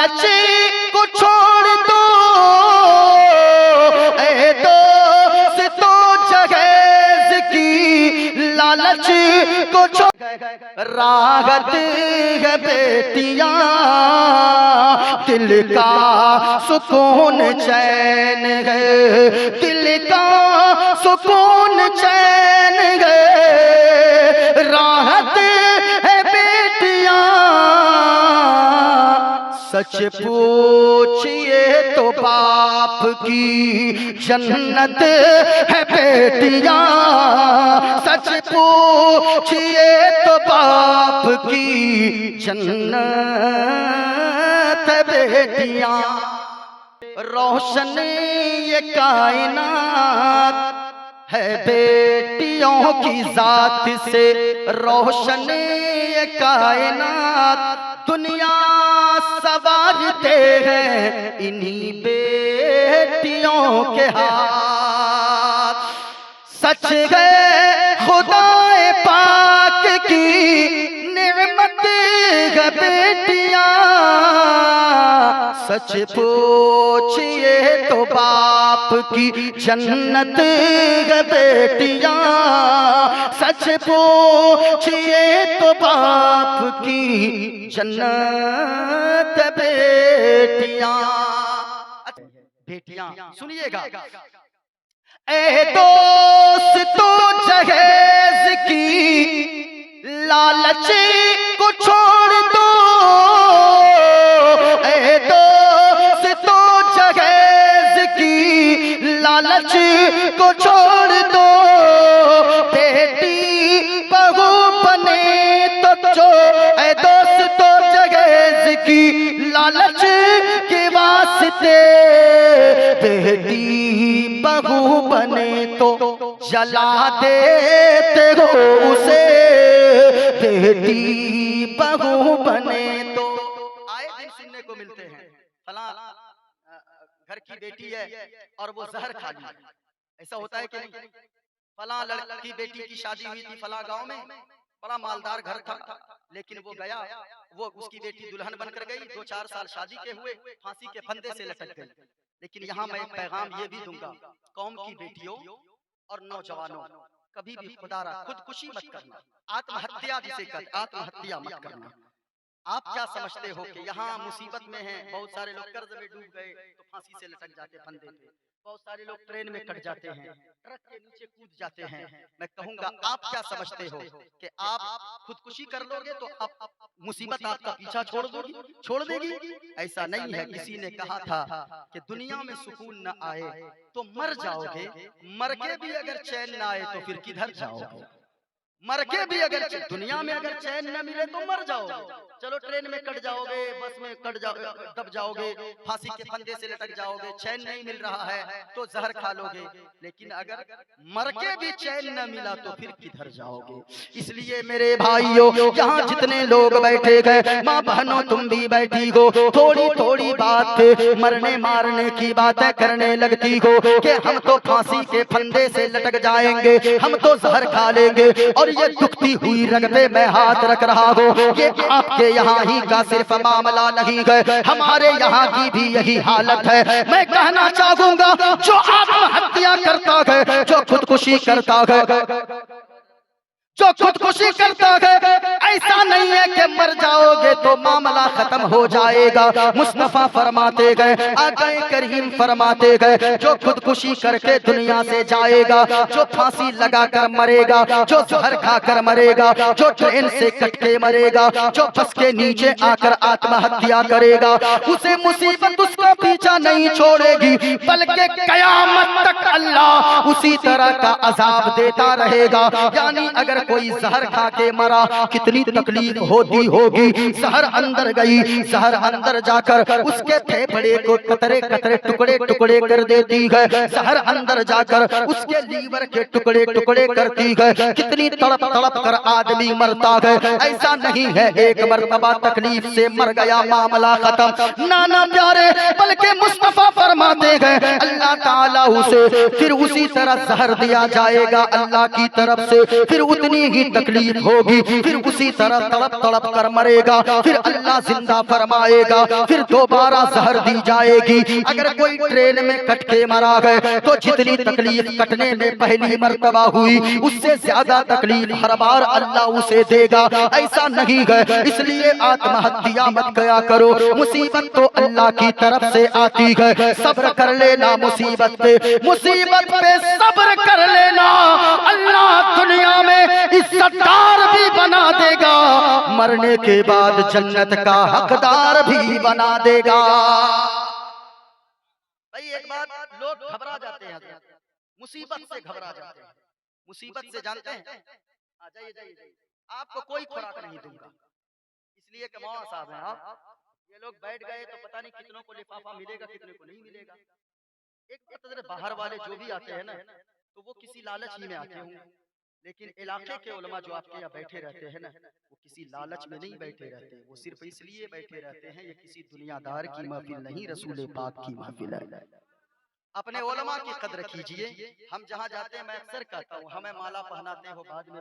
लालच को छोड़ दो ए दोस्तों, जहेज की लालच को छोड़। राहत है बेटियां, दिल का सुकून चैन है, दिल का सुकून चैन है। राहत है बेटियां, सच पूछिए तो बाप की जन्नत है बेटियां, सच पूछिए तो बाप की जन्नत है बेटियां। रोशन ये कायनात है बेटियों की जात से, रोशन ये कायनात दुनिया सवारते हैं इन्हीं बेटियों के हाथ। सच है खुदाए पाक की नेमत है बेटियां, सच पूछिए तो बाप की जन्नत है बेटियां, सच पूछिए तो बाप की जन्नत है बेटियां। बेटियां सुनिएगा, ए दोस्तों जहेज की लालच को छोड़ दो ए दोस्तों, जहेज की लालच को छोड़ दो। बेटी बहू बने तो जो ए दोस्तों, जहेज की लालच के वास्ते। बेटी बहू बने तो जला देते हो उसे, बेटी बहू बने तो। आए दिन सुनने को मिलते हैं, फला घर की बेटी है और वो जहर खा ली। ऐसा होता है कि नहीं? फला लड़की बेटी की शादी हुई थी फला गांव में, बड़ा मालदार घर था, लेकिन वो गया, वो उसकी बेटी दुल्हन बनकर गई। 2-4 साल शादी के हुए, फांसी के फंदे से लटक गई। लेकिन यहाँ मैं एक पैगाम ये भी दूंगा, कौम की बेटियों और नौजवानों, कभी भी खुदारा खुदकुशी मत करना, आत्महत्या जिसे कर आत्महत्या मत करना। आप क्या समझते हो कि यहाँ मुसीबत में हैं, बहुत सारे लोग कर्ज में डूब गए तो फांसी से लटक जाते फंदे पे, बहुत सारे लोग ट्रेन में कट जाते हैं, ट्रक के नीचे कूद जाते हैं। मैं कहूंगा आप क्या समझते हो कि आप खुदकुशी कर लोगे तो आप मुसीबत आपका पीछा छोड़ देगी? ऐसा नहीं है। किसी ने कहा था कि दुनिया में सुकून न आए तो मर जाओगे, मर के भी अगर चैन न आए तो फिर किधर जाओगे? मर के भी अगर दुनिया में अगर चैन न मिले तो मर जाओगे। चलो ट्रेन में कट जाओगे, बस में कट दब जाओगे, फांसी के फंदे से लटक जाओगे, चैन नहीं मिल रहा है तो जहर खा लोगे। लेकिन अगर मर के भी चैन न मिला तो फिर किधर जाओगे? इसलिए मेरे भाइयों, यहाँ जितने लोग बैठे गए, माँ बहनों तुम भी बैठी हो, थोड़ी थोड़ी बात मरने मारने की बातें करने लगती हो कि हम तो फांसी के फंदे से लटक जाएंगे, हम तो जहर खा लेंगे। और ये दुखती हुई रग पे मैं हाथ रख रहा हूँ, ये आपके यहाँ ही का सिर्फ मामला नहीं है, हमारे यहाँ की भी यही हालत है। मैं कहना चाहूंगा, जो आत्महत्या करता है, जो खुदकुशी करता है, जो खुदकुशी करता है, ऐसा नहीं है कि मर जाओगे तो मामला खत्म हो जाएगा। मुस्तफा फरमाते गए, आक़ाए करीम फरमाते गए, जो खुदकुशी करके दुनिया से जाएगा, जो फांसी लगाकर मरेगा, जो जहर खाकर मरेगा, जो ट्रेन से कट के मरेगा, जो बस के नीचे आकर आत्महत्या करेगा, उसे मुसीबत उसका पीछा नहीं छोड़ेगी, बल्कि कयामत तक अल्लाह उसी तरह का अजाब देता रहेगा। यानी अगर कोई जहर खा के मरा, कितनी तकलीफ होती होगी। जहर अंदर गई, जहर अंदर जाकर उसके फेफड़े को कतरे कतरे टुकड़े टुकड़े कर देती है, जहर अंदर जाकर उसके लीवर के टुकड़े टुकड़े करती है। कितनी तड़प तड़प कर आदमी मरता है। ऐसा नहीं है एक मरतबा तकलीफ से मर गया मामला खत्म, नाना प्यारे, बल्कि मुस्तफा फरमाते हैं अल्लाह ताला उसे फिर उसी तरह जहर दिया जाएगा अल्लाह की तरफ से, फिर उतनी ही तकलीफ होगी, फिर उसी तरह तड़प तड़प तड़प कर मरेगा, फिर अल्लाह जिंदा फरमाएगा, फिर दोबारा जहर दी जाएगी। अगर कोई ट्रेन में कट के मारा गए तो जितनी तकलीफ कटने में पहली मर्तबा हुई उससे ज्यादा तकलीफ हर बार अल्लाह उसे देगा। ऐसा नहीं है, इसलिए आत्महत्या मत किया करो। मुसीबत तो अल्लाह की तरफ से आती है, सब्र कर लेना मुसीबत पे सब्र कर लेना। अल्लाह दुनिया में इज्जतदार भी बना देगा, मरने के बाद जन्नत का हकदार भी बना देगा। भाई एक बात, लोग घबरा जाते हैं, मुसीबत से घबरा जाते हैं। मुसीबत से जानते हैं, जाइए जाइए जाइए, आपको कोई खुराक नहीं दूंगा, इसलिए कि मौला साहब हैं आप, ये लोग बैठ गए तो पता नहीं कितनों को लिफाफा मिलेगा, कितने को नहीं मिलेगा। एक तरह बाहर वाले जो भी आते हैं ना, तो वो किसी लालच ही में आते होंगे, लेकिन इलाके के उलमा जो आपके यहाँ बैठे रहते हैं ना, वो किसी लालच में नहीं बैठे रहते, वो सिर्फ इसलिए बैठे रहते हैं, ये किसी दुनियादार की महफिल नहीं, रसूल पाक की महफिल है। अपने उलमा की कद्र कीजिए। हम जहाँ जाते हैं, मैं अक्सर कहता हूँ, हमें माला पहनाते हो बाद में